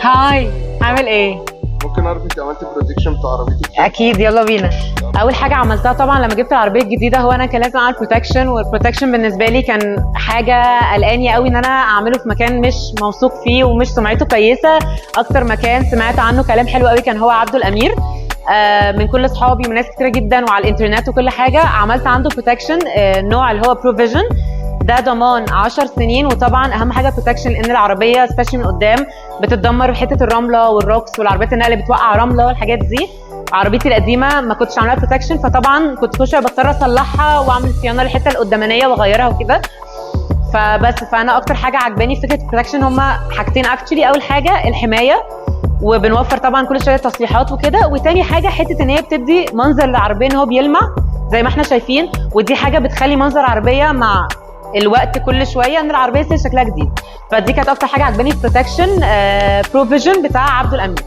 هاي، عامل ايه؟ ممكن اعرف انت عملتي بروتكشن بتاع عربيتك؟ اكيد، يلا بينا. اول حاجه عملتها طبعا لما جبت العربيه الجديده هو انا كان لازم اعمل بروتكشن، والبروتكشن بالنسبه لي كان حاجه قلقاني قوي ان انا اعمله في مكان مش موثوق فيه ومش سمعته كويسه. اكتر مكان سمعت عنه كلام حلو قوي كان هو عبده الامير. من كل اصحابي وناس كتيره جدا وعلى الانترنت وكل حاجه عملت عنده بروتكشن نوع اللي هو بروفيجن. ده ضمان 10 سنين، وطبعا اهم حاجه بروتكشن ان العربيه سبيشلي من قدام بتتدمر بحته الرمله والروكس والعربيات النقل بتوقع رمله والحاجات دي. عربيتي القديمه ما كنتش عاملاها بروتكشن، فطبعا كنت كل شويه بضطر اصلحها واعمل صيانه للحته القدامانيه واغيرها وكده. فانا اكتر حاجه عجباني في فكره البروتكشن هما حاجتين اكشلي. اول حاجه الحمايه، وبنوفر طبعا كل شويه تصليحات وكده. وتاني حاجه حته ان هي بتدي منظر للعربيه ان هو بيلمع زي ما احنا شايفين، ودي حاجه بتخلي منظر العربيه مع الوقت كل شويه ان العربيه يصير شكلها جديد. فدي كانت اكتر حاجه عجباني في بروتكشن بروفيجن بتاع عبده الامير.